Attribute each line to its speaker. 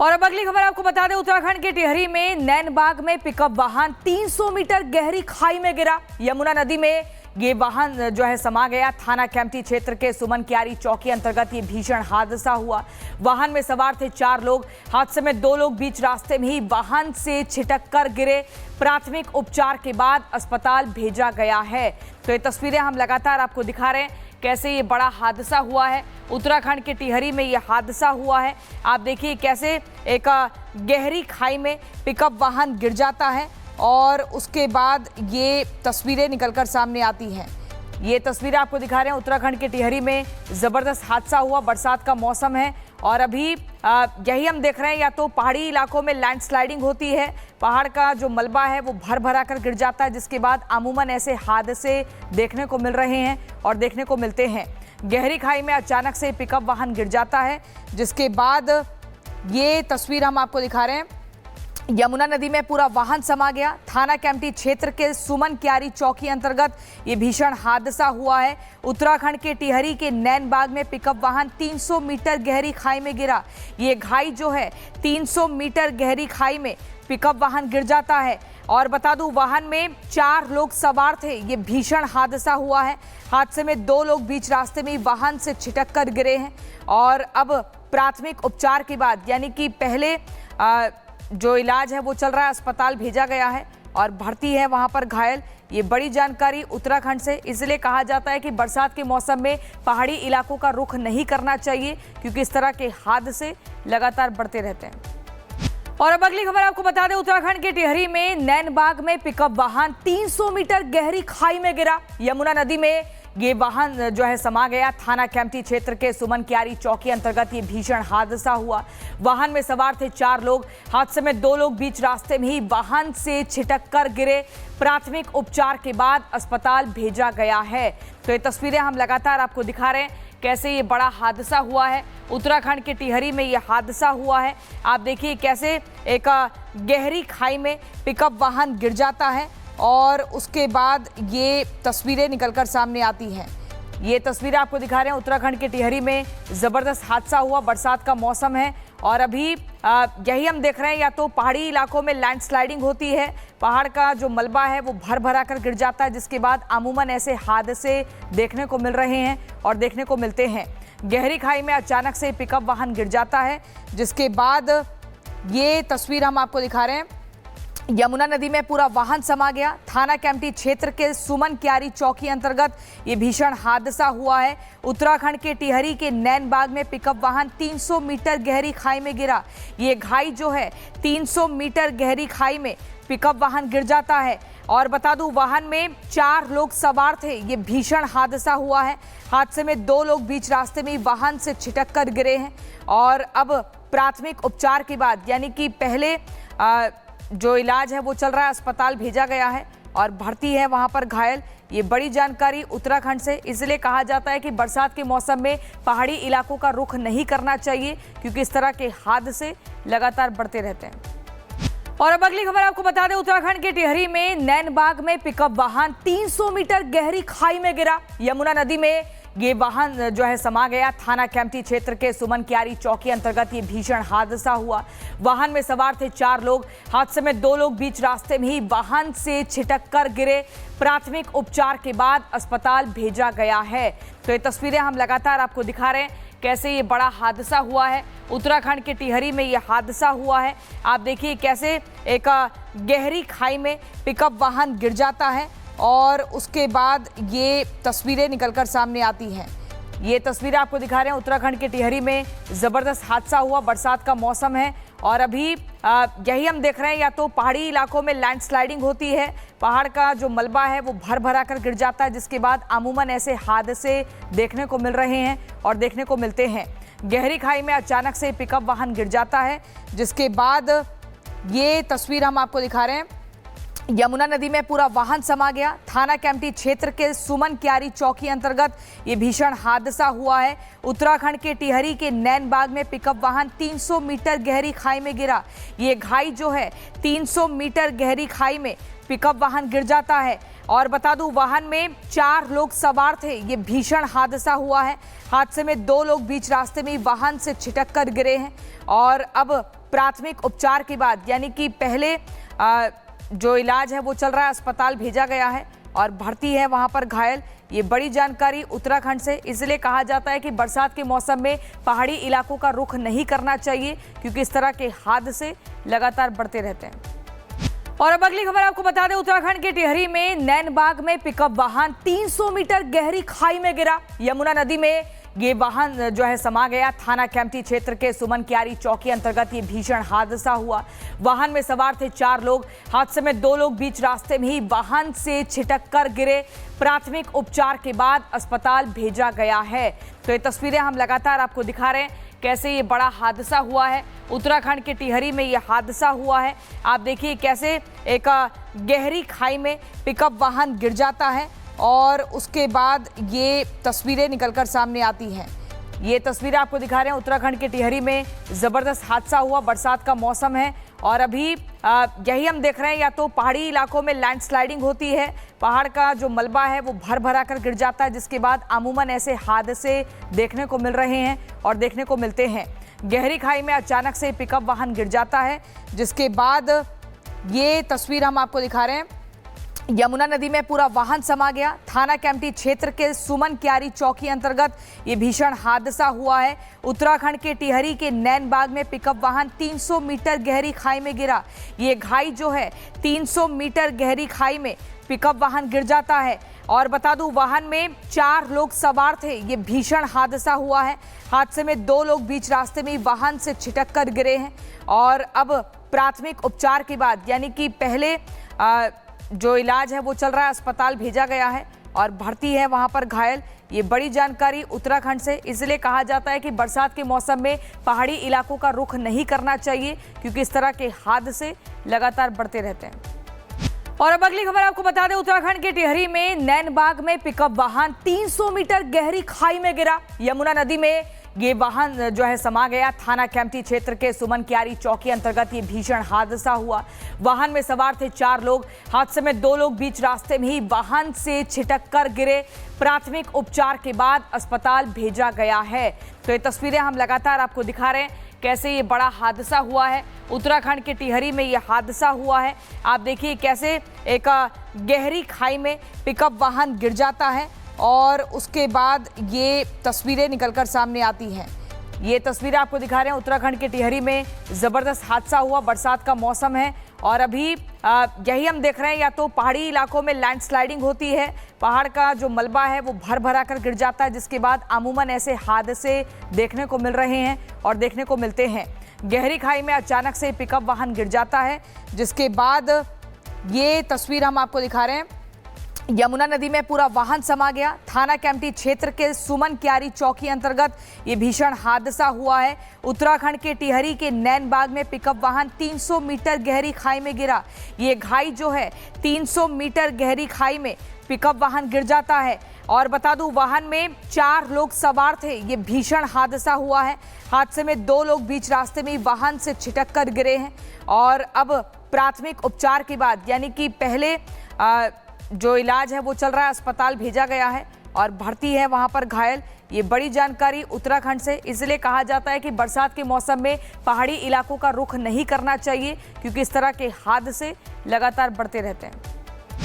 Speaker 1: और अब अगली खबर आपको बता दें, उत्तराखंड के टिहरी में नैनबाग में पिकअप वाहन 300 मीटर गहरी खाई में गिरा। यमुना नदी में ये वाहन जो है समा गया। थाना कैंपटी क्षेत्र के सुमन क्यारी चौकी अंतर्गत ये भीषण हादसा हुआ। वाहन में सवार थे 4 लोग। हादसे में 2 लोग बीच रास्ते में ही वाहन से छिटक कर गिरे। प्राथमिक उपचार के बाद अस्पताल भेजा गया है। तो ये तस्वीरें हम लगातार आपको दिखा रहे हैं कैसे ये बड़ा हादसा हुआ है। उत्तराखंड के टिहरी में ये हादसा हुआ है। आप देखिए कैसे एक गहरी खाई में पिकअप वाहन गिर जाता है और उसके बाद ये तस्वीरें निकलकर सामने आती हैं। ये तस्वीरें आपको दिखा रहे हैं उत्तराखंड के टिहरी में ज़बरदस्त हादसा हुआ। बरसात का मौसम है और अभी यही हम देख रहे हैं, या तो पहाड़ी इलाकों में लैंडस्लाइडिंग होती है, पहाड़ का जो मलबा है वो भर भरा कर गिर जाता है, जिसके बाद अमूमन ऐसे हादसे देखने को मिल रहे हैं और देखने को मिलते हैं। गहरी खाई में अचानक से पिकअप वाहन गिर जाता है, जिसके बाद ये तस्वीर हम आपको दिखा रहे हैं। यमुना नदी में पूरा वाहन समा गया। थाना कैंपटी क्षेत्र के सुमन क्यारी चौकी अंतर्गत ये भीषण हादसा हुआ है। उत्तराखंड के टिहरी के नैनबाग में पिकअप वाहन 300 मीटर गहरी खाई में गिरा। ये खाई जो है 300 मीटर गहरी खाई में पिकअप वाहन गिर जाता है। और बता दूं, वाहन में 4 लोग सवार थे। ये भीषण हादसा हुआ है। हादसे में 2 लोग बीच रास्ते में वाहन से छिटक कर गिरे हैं और अब प्राथमिक उपचार के बाद, यानी कि पहले जो इलाज है वो चल रहा है, अस्पताल भेजा गया है और भर्ती है वहां पर घायल। ये बड़ी जानकारी उत्तराखंड से इसलिए कहा जाता है कि बरसात के मौसम में पहाड़ी इलाकों का रुख नहीं करना चाहिए, क्योंकि इस तरह के हादसे लगातार बढ़ते रहते हैं। और अब अगली खबर आपको बता दें, उत्तराखंड के टिहरी में नैनबाग में पिकअप वाहन 300 मीटर गहरी खाई में गिरा। यमुना नदी में ये वाहन जो है समा गया। थाना कैंपटी क्षेत्र के सुमन क्यारी चौकी अंतर्गत ये भीषण हादसा हुआ। वाहन में सवार थे 4 लोग। हादसे में 2 लोग बीच रास्ते में ही वाहन से छिटक कर गिरे। प्राथमिक उपचार के बाद अस्पताल भेजा गया है। तो ये तस्वीरें हम लगातार आपको दिखा रहे हैं कैसे ये बड़ा हादसा हुआ है। उत्तराखंड के टिहरी में ये हादसा हुआ है। आप देखिए कैसे एक गहरी खाई में पिकअप वाहन गिर जाता है और उसके बाद ये तस्वीरें निकलकर सामने आती हैं। ये तस्वीरें आपको दिखा रहे हैं उत्तराखंड के टिहरी में ज़बरदस्त हादसा हुआ। बरसात का मौसम है और अभी यही हम देख रहे हैं, या तो पहाड़ी इलाकों में लैंडस्लाइडिंग होती है, पहाड़ का जो मलबा है वो भर भरा कर गिर जाता है, जिसके बाद अमूमन ऐसे हादसे देखने को मिल रहे हैं और देखने को मिलते हैं। गहरी खाई में अचानक से पिकअप वाहन गिर जाता है, जिसके बाद ये तस्वीर हम आपको दिखा रहे हैं। यमुना नदी में पूरा वाहन समा गया। थाना कैंपटी क्षेत्र के सुमन क्यारी चौकी अंतर्गत ये भीषण हादसा हुआ है। उत्तराखंड के टिहरी के नैनबाग में पिकअप वाहन 300 मीटर गहरी खाई में गिरा। ये खाई जो है 300 मीटर गहरी खाई में पिकअप वाहन गिर जाता है। और बता दूं, वाहन में 4 लोग सवार थे। ये भीषण हादसा हुआ है। हादसे में 2 लोग बीच रास्ते में वाहन से छिटक कर गिरे हैं और अब प्राथमिक उपचार के बाद, यानी कि पहले जो इलाज है वो चल रहा है, अस्पताल भेजा गया है और भर्ती है वहां पर घायल। ये बड़ी जानकारी उत्तराखंड से इसलिए कहा जाता है कि बरसात के मौसम में पहाड़ी इलाकों का रुख नहीं करना चाहिए, क्योंकि इस तरह के हादसे लगातार बढ़ते रहते हैं। और अब अगली खबर आपको बता दें, उत्तराखंड के टिहरी में नैनबाग में पिकअप वाहन 300 मीटर गहरी खाई में गिरा। यमुना नदी में ये वाहन जो है समा गया। थाना कैंपटी क्षेत्र के सुमन क्यारी चौकी अंतर्गत ये भीषण हादसा हुआ। वाहन में सवार थे 4 लोग। हादसे में 2 लोग बीच रास्ते में ही वाहन से छिटक कर गिरे। प्राथमिक उपचार के बाद अस्पताल भेजा गया है। तो ये तस्वीरें हम लगातार आपको दिखा रहे हैं कैसे ये बड़ा हादसा हुआ है। उत्तराखंड के टिहरी में ये हादसा हुआ है। आप देखिए कैसे एक गहरी खाई में पिकअप वाहन गिर जाता है और उसके बाद ये तस्वीरें निकलकर सामने आती हैं। ये तस्वीरें आपको दिखा रहे हैं उत्तराखंड के टिहरी में ज़बरदस्त हादसा हुआ। बरसात का मौसम है और अभी यही हम देख रहे हैं, या तो पहाड़ी इलाकों में लैंडस्लाइडिंग होती है, पहाड़ का जो मलबा है वो भर भरा कर गिर जाता है, जिसके बाद अमूमन ऐसे हादसे देखने को मिल रहे हैं और देखने को मिलते हैं। गहरी खाई में अचानक से पिकअप वाहन गिर जाता है, जिसके बाद ये तस्वीर हम आपको दिखा रहे हैं। यमुना नदी में पूरा वाहन समा गया। थाना कैंपटी क्षेत्र के सुमन क्यारी चौकी अंतर्गत ये भीषण हादसा हुआ है। उत्तराखंड के टिहरी के नैनबाग में पिकअप वाहन 300 मीटर गहरी खाई में गिरा। ये खाई जो है 300 मीटर गहरी खाई में पिकअप वाहन गिर जाता है और बता दूं, वाहन में 4 लोग सवार थे। ये भीषण हादसा हुआ है। हादसे में 2 लोग बीच रास्ते में वाहन से छिटक कर गिरे हैं और अब प्राथमिक उपचार के बाद, यानी कि पहले जो इलाज है वो चल रहा है, अस्पताल भेजा गया है और भर्ती है वहां पर घायल। ये बड़ी जानकारी उत्तराखंड से, इसलिए कहा जाता है कि बरसात के मौसम में पहाड़ी इलाकों का रुख नहीं करना चाहिए, क्योंकि इस तरह के हादसे लगातार बढ़ते रहते हैं। और अब अगली खबर आपको बता दें, उत्तराखंड के टिहरी में नैनबाग में पिकअप वाहन 300 मीटर गहरी खाई में गिरा। यमुना नदी में ये वाहन जो है समा गया। थाना कैंपटी क्षेत्र के सुमन क्यारी चौकी अंतर्गत ये भीषण हादसा हुआ। वाहन में सवार थे 4 लोग। हादसे में 2 लोग बीच रास्ते में ही वाहन से छिटक कर गिरे। प्राथमिक उपचार के बाद अस्पताल भेजा गया है। तो ये तस्वीरें हम लगातार आपको दिखा रहे हैं, कैसे ये बड़ा हादसा हुआ है। उत्तराखंड के टिहरी में ये हादसा हुआ है। आप देखिए कैसे एक गहरी खाई में पिकअप वाहन गिर जाता है और उसके बाद ये तस्वीरें निकलकर सामने आती हैं। ये तस्वीरें आपको दिखा रहे हैं, उत्तराखंड के टिहरी में ज़बरदस्त हादसा हुआ। बरसात का मौसम है और अभी यही हम देख रहे हैं, या तो पहाड़ी इलाकों में लैंडस्लाइडिंग होती है, पहाड़ का जो मलबा है वो भर भरा कर गिर जाता है, जिसके बाद अमूमन ऐसे हादसे देखने को मिल रहे हैं और देखने को मिलते हैं। गहरी खाई में अचानक से पिकअप वाहन गिर जाता है, जिसके बाद ये तस्वीर हम आपको दिखा रहे हैं। यमुना नदी में पूरा वाहन समा गया। थाना कैंपटी क्षेत्र के सुमन क्यारी चौकी अंतर्गत ये भीषण हादसा हुआ है। उत्तराखंड के टिहरी के नैनबाग में पिकअप वाहन 300 मीटर गहरी खाई में गिरा। ये खाई जो है 300 मीटर गहरी खाई में पिकअप वाहन गिर जाता है और बता दूं, वाहन में 4 लोग सवार थे। ये भीषण हादसा हुआ है। हादसे में 2 लोग बीच रास्ते में वाहन से छिटक कर गिरे हैं और अब प्राथमिक उपचार के बाद, यानी कि पहले जो इलाज है वो चल रहा है, अस्पताल भेजा गया है और भर्ती है वहां पर घायल। ये बड़ी जानकारी उत्तराखंड से, इसलिए कहा जाता है कि बरसात के मौसम में पहाड़ी इलाकों का रुख नहीं करना चाहिए, क्योंकि इस तरह के हादसे लगातार बढ़ते रहते हैं। और अब अगली खबर आपको बता दें, उत्तराखंड के टिहरी में नैनबाग में पिकअप वाहन 300 मीटर गहरी खाई में गिरा। यमुना नदी में ये वाहन जो है समा गया। थाना कैंपटी क्षेत्र के सुमन क्यारी चौकी अंतर्गत ये भीषण हादसा हुआ। वाहन में सवार थे 4 लोग। हादसे में 2 लोग बीच रास्ते में ही वाहन से छिटक कर गिरे। प्राथमिक उपचार के बाद अस्पताल भेजा गया है। तो ये तस्वीरें हम लगातार आपको दिखा रहे हैं, कैसे ये बड़ा हादसा हुआ है। उत्तराखंड के टिहरी में ये हादसा हुआ है। आप देखिए कैसे एक गहरी खाई में पिकअप वाहन गिर जाता है और उसके बाद ये तस्वीरें निकलकर सामने आती हैं। ये तस्वीरें आपको दिखा रहे हैं, उत्तराखंड के टिहरी में ज़बरदस्त हादसा हुआ। बरसात का मौसम है और अभी यही हम देख रहे हैं, या तो पहाड़ी इलाकों में लैंडस्लाइडिंग होती है, पहाड़ का जो मलबा है वो भर भरा कर गिर जाता है, जिसके बाद अमूमन ऐसे हादसे देखने को मिल रहे हैं और देखने को मिलते हैं। गहरी खाई में अचानक से पिकअप वाहन गिर जाता है, जिसके बाद ये तस्वीर हम आपको दिखा रहे हैं। यमुना नदी में पूरा वाहन समा गया। थाना कैंपटी क्षेत्र के सुमन क्यारी चौकी अंतर्गत ये भीषण हादसा हुआ है। उत्तराखंड के टिहरी के नैनबाग में पिकअप वाहन 300 मीटर गहरी खाई में गिरा। ये खाई जो है 300 मीटर गहरी खाई में पिकअप वाहन गिर जाता है और बता दूं, वाहन में 4 लोग सवार थे। ये भीषण हादसा हुआ है। हादसे में 2 लोग बीच रास्ते में वाहन से छिटक कर गिरे हैं और अब प्राथमिक उपचार के बाद, यानी कि पहले जो इलाज है वो चल रहा है, अस्पताल भेजा गया है और भर्ती है वहां पर घायल। ये बड़ी जानकारी उत्तराखंड से, इसलिए कहा जाता है कि बरसात के मौसम में पहाड़ी इलाकों का रुख नहीं करना चाहिए, क्योंकि इस तरह के हादसे लगातार बढ़ते रहते हैं।